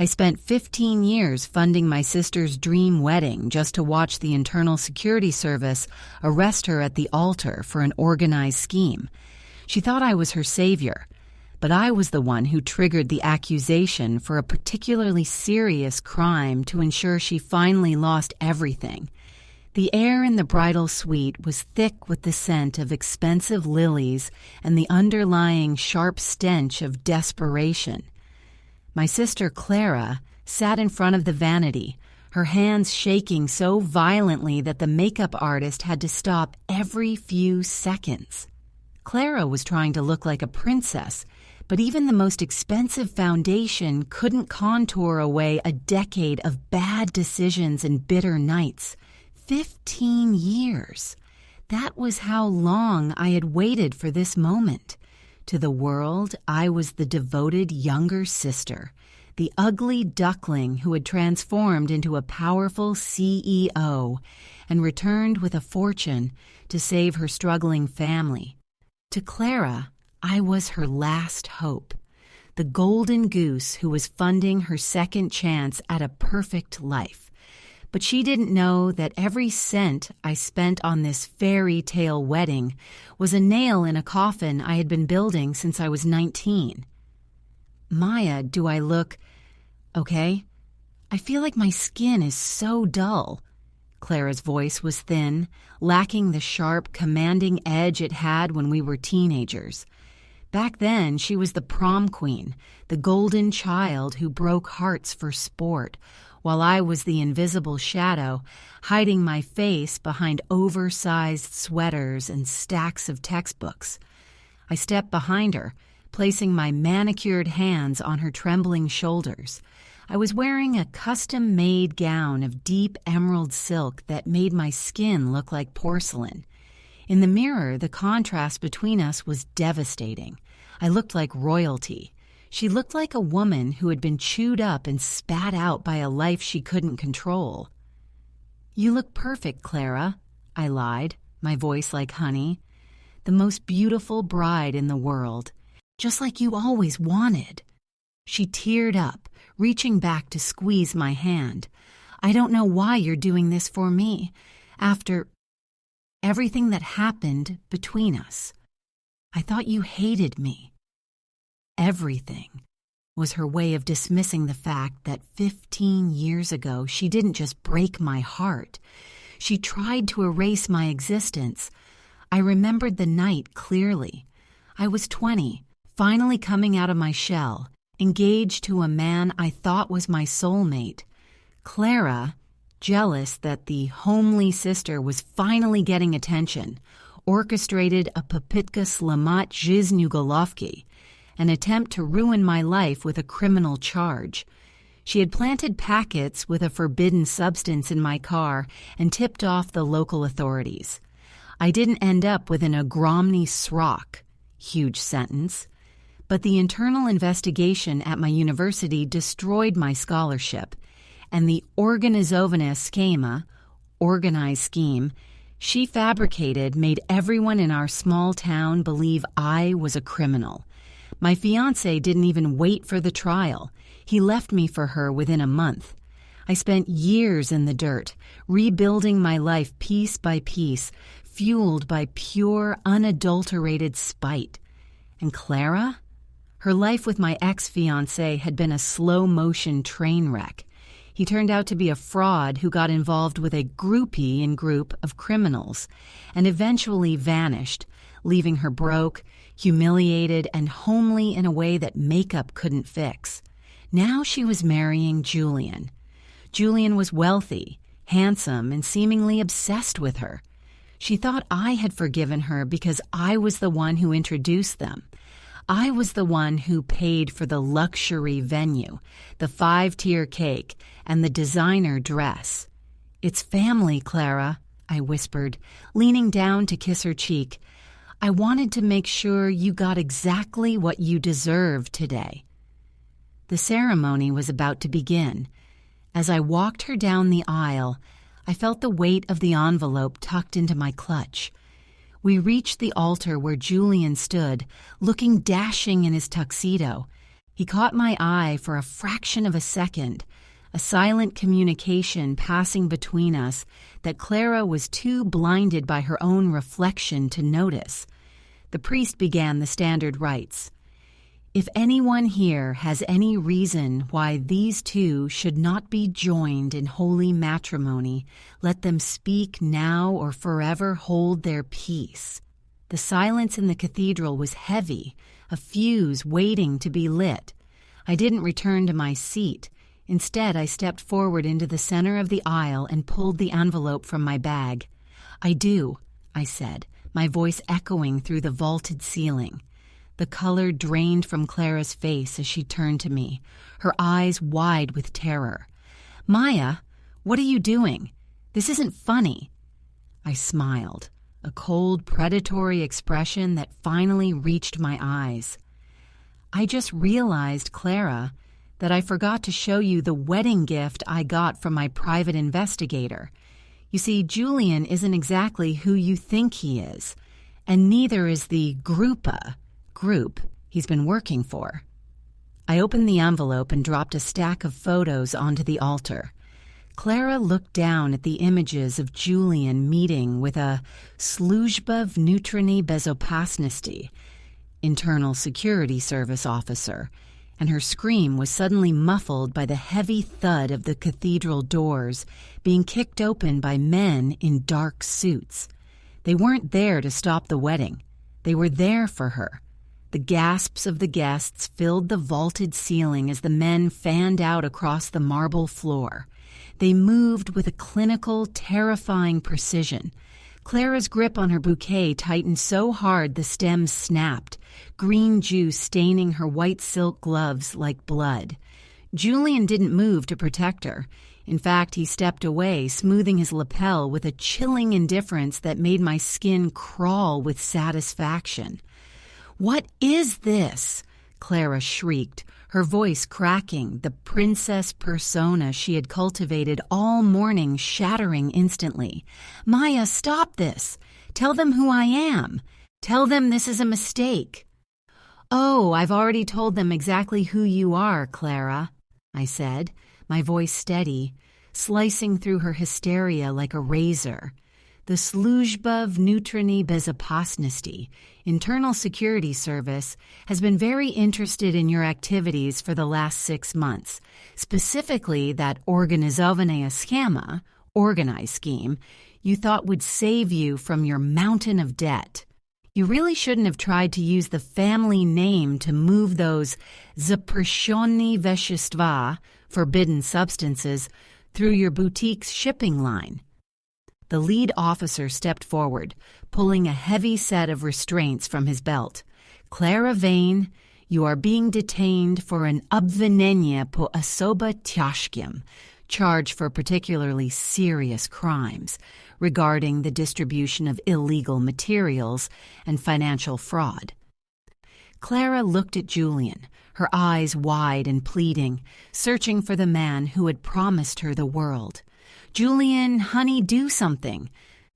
I spent 15 years funding my sister's dream wedding just to watch the Internal Security Service arrest her at the altar for an organized scheme. She thought I was her savior, but I was the one who triggered the accusation for a particularly serious crime to ensure she finally lost everything. The air in the bridal suite was thick with the scent of expensive lilies and the underlying sharp stench of desperation. My sister Clara sat in front of the vanity, her hands shaking so violently that the makeup artist had to stop every few seconds. Clara was trying to look like a princess, but even the most expensive foundation couldn't contour away a decade of bad decisions and bitter nights. 15 years. That was how long I had waited for this moment. To the world, I was the devoted younger sister, the ugly duckling who had transformed into a powerful CEO and returned with a fortune to save her struggling family. To Clara, I was her last hope, the golden goose who was funding her second chance at a perfect life. But she didn't know that every cent I spent on this fairy tale wedding was a nail in a coffin I had been building since I was 19. Maya, do I look okay? I feel like my skin is so dull. Clara's voice was thin, lacking the sharp, commanding edge it had when we were teenagers. Back then, she was the prom queen, the golden child who broke hearts for sport, while I was the invisible shadow, hiding my face behind oversized sweaters and stacks of textbooks. I stepped behind her, placing my manicured hands on her trembling shoulders. I was wearing a custom-made gown of deep emerald silk that made my skin look like porcelain. In the mirror, the contrast between us was devastating. I looked like royalty. She looked like a woman who had been chewed up and spat out by a life she couldn't control. "You look perfect, Clara," I lied, my voice like honey. "The most beautiful bride in the world, just like you always wanted." She teared up, reaching back to squeeze my hand. "I don't know why you're doing this for me, after everything that happened between us. I thought you hated me." Everything was her way of dismissing the fact that 15 years ago she didn't just break my heart. She tried to erase my existence. I remembered the night clearly. I was 20, finally coming out of my shell, engaged to a man I thought was my soulmate. Clara, jealous that the homely sister was finally getting attention, orchestrated a Popitka Slamat Zhizn Ugolovki, an attempt to ruin my life with a criminal charge. She had planted packets with a forbidden substance in my car and tipped off the local authorities. I didn't end up with an ogromny srok, huge sentence, but the internal investigation at my university destroyed my scholarship, and the organizovana schema, organized scheme, she fabricated made everyone in our small town believe I was a criminal. My fiancé didn't even wait for the trial. He left me for her within a month. I spent years in the dirt, rebuilding my life piece by piece, fueled by pure, unadulterated spite. And Clara? Her life with my ex-fiancé had been a slow-motion train wreck. He turned out to be a fraud who got involved with a groupie in group of criminals and eventually vanished, leaving her broke, humiliated, and homely in a way that makeup couldn't fix. Now she was marrying Julian. Julian was wealthy, handsome, and seemingly obsessed with her. She thought I had forgiven her because I was the one who introduced them. I was the one who paid for the luxury venue, the 5-tier cake, and the designer dress. "It's family, Clara," I whispered, leaning down to kiss her cheek. "I wanted to make sure you got exactly what you deserve today." The ceremony was about to begin. As I walked her down the aisle, I felt the weight of the envelope tucked into my clutch. We reached the altar where Julian stood, looking dashing in his tuxedo. He caught my eye for a fraction of a second, a silent communication passing between us that Clara was too blinded by her own reflection to notice. The priest began the standard rites. If anyone here has any reason why these two should not be joined in holy matrimony, let them speak now or forever hold their peace. The silence in the cathedral was heavy, a fuse waiting to be lit. I didn't return to my seat. Instead, I stepped forward into the center of the aisle and pulled the envelope from my bag. "I do," I said, my voice echoing through the vaulted ceiling. The color drained from Clara's face as she turned to me, her eyes wide with terror. "Maya, what are you doing? This isn't funny." I smiled, a cold, predatory expression that finally reached my eyes. "I just realized, Clara, that I forgot to show you the wedding gift I got from my private investigator. You see, Julian isn't exactly who you think he is, and neither is the group he's been working for." I opened the envelope and dropped a stack of photos onto the altar. Clara looked down at the images of Julian meeting with a Sluzhba Vnutrenyi Bezopasnosti, Internal Security Service officer, and her scream was suddenly muffled by the heavy thud of the cathedral doors being kicked open by men in dark suits. They weren't there to stop the wedding. They were there for her. The gasps of the guests filled the vaulted ceiling as the men fanned out across the marble floor. They moved with a clinical, terrifying precision. Clara's grip on her bouquet tightened so hard the stems snapped, green juice staining her white silk gloves like blood. Julian didn't move to protect her. In fact, he stepped away, smoothing his lapel with a chilling indifference that made my skin crawl with satisfaction. "What is this?" Clara shrieked, her voice cracking, the princess persona she had cultivated all morning shattering instantly. "Maya, stop this! Tell them who I am! Tell them this is a mistake!" "Oh, I've already told them exactly who you are, Clara," I said, my voice steady, slicing through her hysteria like a razor. "The Sluzhba Vnutrenyi Bezopasnosti, Internal Security Service, has been very interested in your activities for the last 6 months, specifically that Organizovanaya Schema, organized scheme, you thought would save you from your mountain of debt. You really shouldn't have tried to use the family name to move those Zapreshchony Veshchestva, forbidden substances, through your boutique's shipping line." The lead officer stepped forward, pulling a heavy set of restraints from his belt. "Clara Vane, you are being detained for an obvinenie po osoba tyashkim, charge for particularly serious crimes regarding the distribution of illegal materials and financial fraud." Clara looked at Julian, her eyes wide and pleading, searching for the man who had promised her the world. "Julian, honey, do something.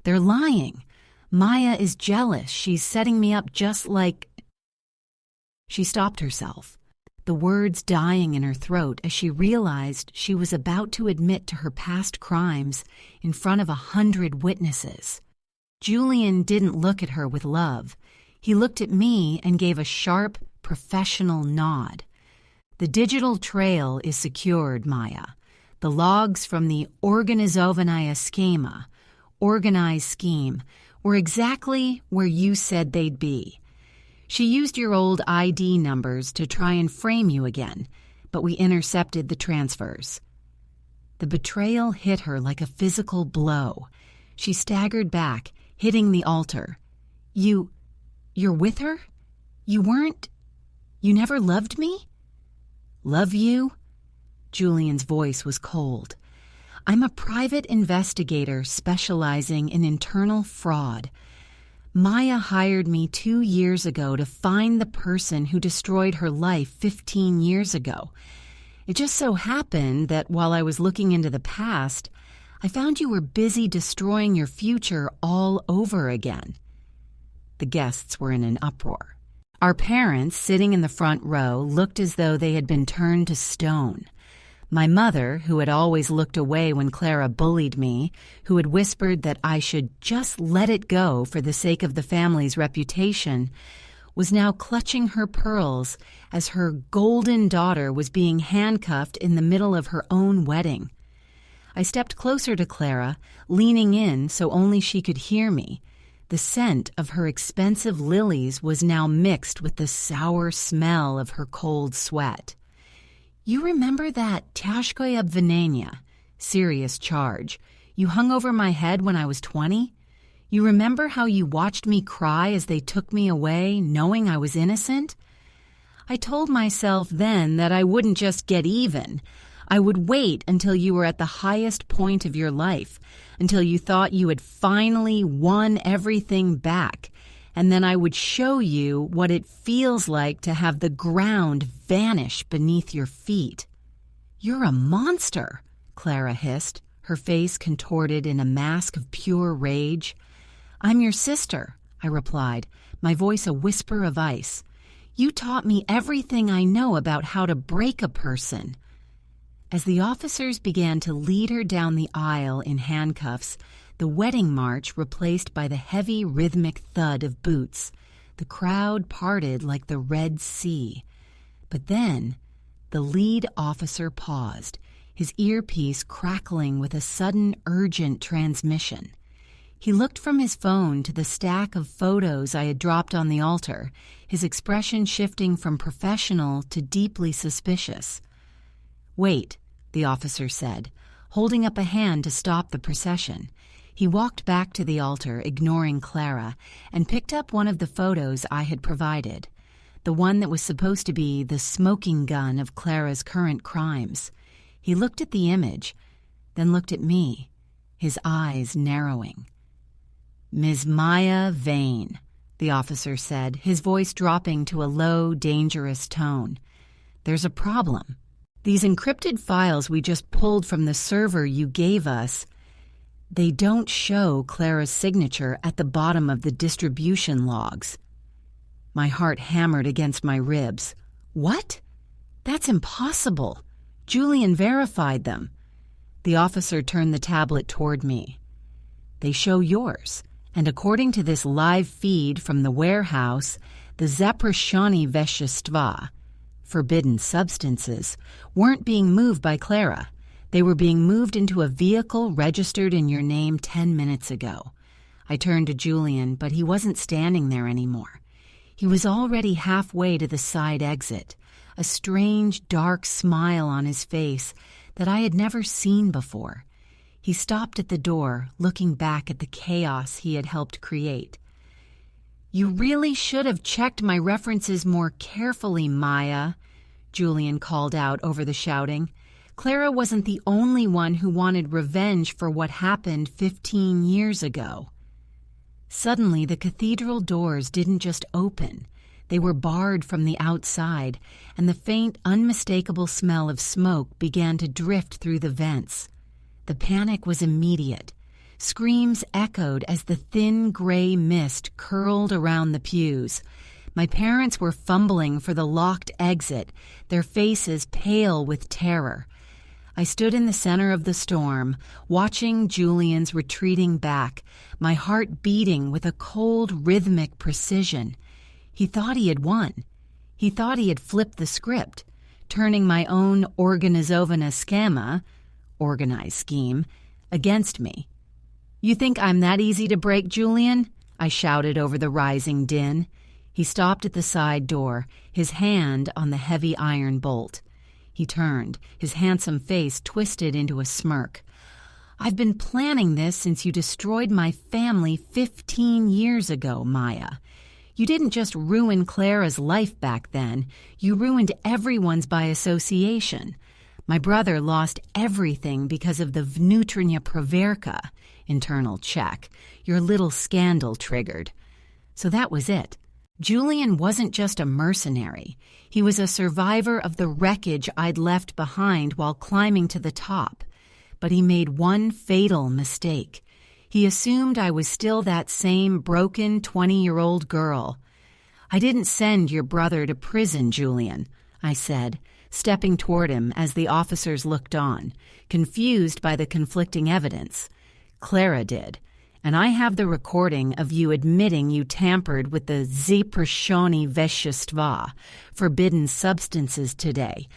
They're lying. Maya is jealous. She's setting me up just like—" She stopped herself, the words dying in her throat as she realized she was about to admit to her past crimes in front of 100 witnesses. Julian didn't look at her with love. He looked at me and gave a sharp, professional nod. "The digital trail is secured, Maya. The logs from the Organizovanaya Schema, organized scheme, were exactly where you said they'd be. She used your old ID numbers to try and frame you again, but we intercepted the transfers." The betrayal hit her like a physical blow. She staggered back, hitting the altar. You're with her? You never loved me?" "Love you?" Julian's voice was cold. "I'm a private investigator specializing in internal fraud. Maya hired me 2 years ago to find the person who destroyed her life 15 years ago. It just so happened that while I was looking into the past, I found you were busy destroying your future all over again." The guests were in an uproar. Our parents, sitting in the front row, looked as though they had been turned to stone. My mother, who had always looked away when Clara bullied me, who had whispered that I should just let it go for the sake of the family's reputation, was now clutching her pearls as her golden daughter was being handcuffed in the middle of her own wedding. I stepped closer to Clara, leaning in so only she could hear me. The scent of her expensive lilies was now mixed with the sour smell of her cold sweat. "You remember that tяжкое обвинение, serious charge, you hung over my head when I was 20? You remember how you watched me cry as they took me away, knowing I was innocent? I told myself then that I wouldn't just get even. I would wait until you were at the highest point of your life, until you thought you had finally won everything back, and then I would show you what it feels like to have the ground vanish beneath your feet." "You're a monster," Clara hissed, her face contorted in a mask of pure rage. "I'm your sister," I replied, my voice a whisper of ice. "You taught me everything I know about how to break a person." As the officers began to lead her down the aisle in handcuffs, the wedding march replaced by the heavy rhythmic thud of boots, the crowd parted like the Red Sea. But then the lead officer paused, his earpiece crackling with a sudden urgent transmission. He looked from his phone to the stack of photos I had dropped on the altar, his expression shifting from professional to deeply suspicious. "Wait," the officer said, holding up a hand to stop the procession. He walked back to the altar, ignoring Clara, and picked up one of the photos I had provided, the one that was supposed to be the smoking gun of Clara's current crimes. He looked at the image, then looked at me, his eyes narrowing. "Ms. Maya Vane," the officer said, his voice dropping to a low, dangerous tone. "There's a problem. These encrypted files we just pulled from the server you gave us, they don't show Clara's signature at the bottom of the distribution logs." My heart hammered against my ribs. "What? That's impossible. Julian verified them." The officer turned the tablet toward me. "They show yours, and according to this live feed from the warehouse, the Zaprashani Veshchestva, forbidden substances, weren't being moved by Clara. They were being moved into a vehicle registered in your name 10 minutes ago." I turned to Julian, but he wasn't standing there anymore. He was already halfway to the side exit, a strange, dark smile on his face that I had never seen before. He stopped at the door, looking back at the chaos he had helped create. "You really should have checked my references more carefully, Maya," Julian called out over the shouting. "Clara wasn't the only one who wanted revenge for what happened 15 years ago." Suddenly, the cathedral doors didn't just open. They were barred from the outside, and the faint, unmistakable smell of smoke began to drift through the vents. The panic was immediate. Screams echoed as the thin gray mist curled around the pews. My parents were fumbling for the locked exit, their faces pale with terror. I stood in the center of the storm, watching Julian's retreating back, my heart beating with a cold, rhythmic precision. He thought he had won. He thought he had flipped the script, turning my own organizovana schema, organized scheme, against me. "You think I'm that easy to break, Julian?" I shouted over the rising din. He stopped at the side door, his hand on the heavy iron bolt. He turned, his handsome face twisted into a smirk. "I've been planning this since you destroyed my family 15 years ago, Maya. You didn't just ruin Clara's life back then, you ruined everyone's by association. My brother lost everything because of the vnutrenia proverka, internal check, your little scandal triggered. So that was it. Julian wasn't just a mercenary. He was a survivor of the wreckage I'd left behind while climbing to the top. But he made one fatal mistake. He assumed I was still that same broken 20-year-old girl. "I didn't send your brother to prison, Julian," I said, stepping toward him as the officers looked on, confused by the conflicting evidence. "Clara did, and I have the recording of you admitting you tampered with the Zaprashoni Veshchestva, forbidden substances today.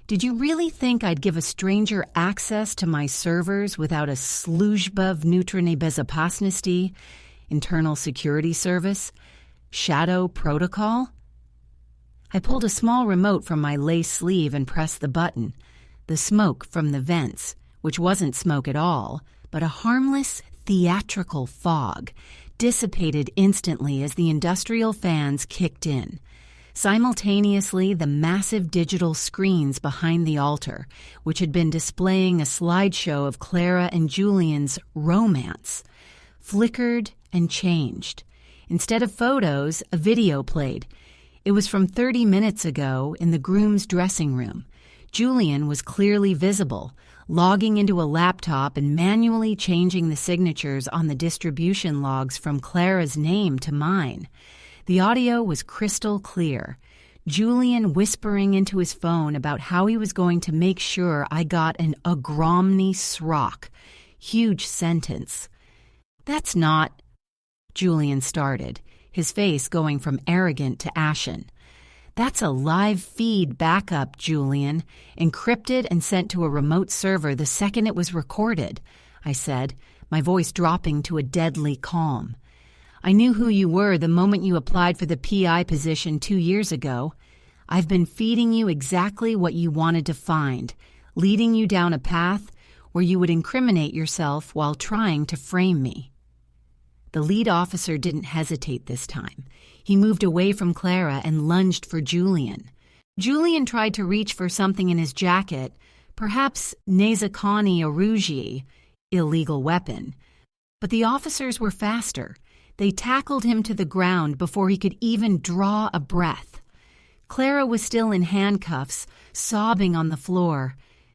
Did you really think I'd give a stranger access to my servers without a Sluzhba Vnutrennyi Bezopasnosti, Internal Security Service, shadow protocol?" I pulled a small remote from my lace sleeve and pressed the button. The smoke from the vents, which wasn't smoke at all, but a harmless, theatrical fog, dissipated instantly as the industrial fans kicked in. Simultaneously, the massive digital screens behind the altar, which had been displaying a slideshow of Clara and Julian's romance, flickered and changed. Instead of photos, a video played. It was from 30 minutes ago in the groom's dressing room. Julian was clearly visible, logging into a laptop and manually changing the signatures on the distribution logs from Clara's name to mine. The audio was crystal clear. Julian whispering into his phone about how he was going to make sure I got an ogromny srok. Huge sentence. "That's not—" Julian started, his face going from arrogant to ashen. "That's a live feed backup, Julian, encrypted and sent to a remote server the second it was recorded," I said, my voice dropping to a deadly calm. "I knew who you were the moment you applied for the PI position 2 years ago. I've been feeding you exactly what you wanted to find, leading you down a path where you would incriminate yourself while trying to frame me." The lead officer didn't hesitate this time. He moved away from Clara and lunged for Julian. Julian tried to reach for something in his jacket, perhaps Nezakani Oruji, illegal weapon. But the officers were faster. They tackled him to the ground before he could even draw a breath. Clara was still in handcuffs, sobbing on the floor.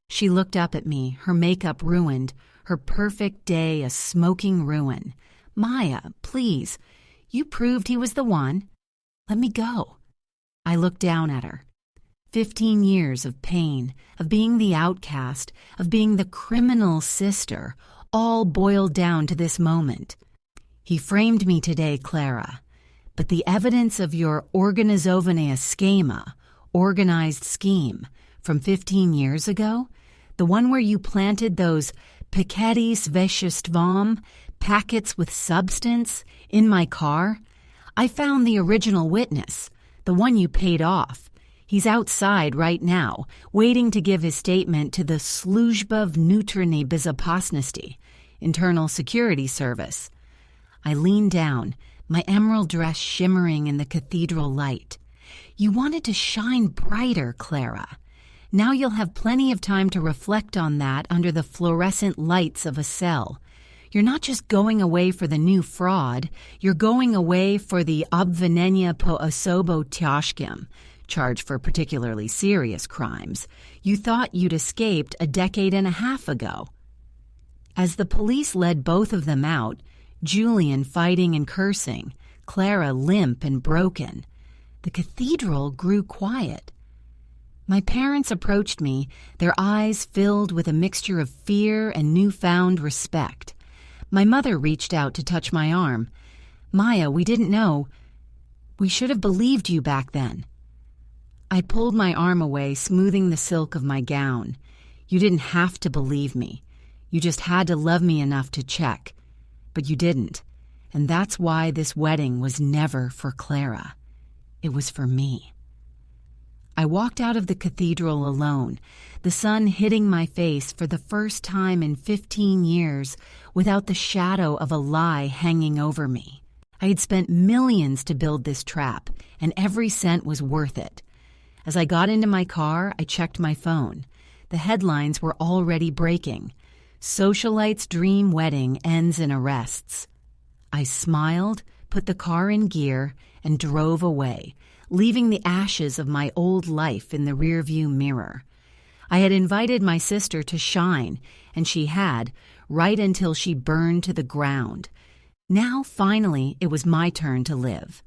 She looked up at me, her makeup ruined, her perfect day a smoking ruin. "Maya, please, you proved he was the one. Let me go." I looked down at her. 15 years of pain, of being the outcast, of being the criminal sister, all boiled down to this moment. "He framed me today, Clara, but the evidence of your organizovanaya schema, organized scheme, from 15 years ago, the one where you planted those paketis veshestvam, packets with substance, in my car, I found the original witness, the one you paid off. He's outside right now, waiting to give his statement to the Sluzhba Vnutrennyi Bezopasnosti, Internal Security Service." I leaned down, my emerald dress shimmering in the cathedral light. "You wanted to shine brighter, Clara. Now you'll have plenty of time to reflect on that under the fluorescent lights of a cell. You're not just going away for the new fraud, you're going away for the obvinenia po osobo tyashkim, charged for particularly serious crimes. You thought you'd escaped a decade and a half ago." As the police led both of them out, Julian fighting and cursing, Clara limp and broken, the cathedral grew quiet. My parents approached me, their eyes filled with a mixture of fear and newfound respect. My mother reached out to touch my arm. "Maya, we didn't know. We should have believed you back then." I pulled my arm away, smoothing the silk of my gown. "You didn't have to believe me. You just had to love me enough to check. But you didn't. And that's why this wedding was never for Clara. It was for me." I walked out of the cathedral alone, the sun hitting my face for the first time in 15 years without the shadow of a lie hanging over me. I had spent millions to build this trap, and every cent was worth it. As I got into my car, I checked my phone. The headlines were already breaking. "Socialite's dream wedding ends in arrests." I smiled, put the car in gear, and drove away, leaving the ashes of my old life in the rearview mirror. I had invited my sister to shine, and she had, right until she burned to the ground. Now, finally, it was my turn to live.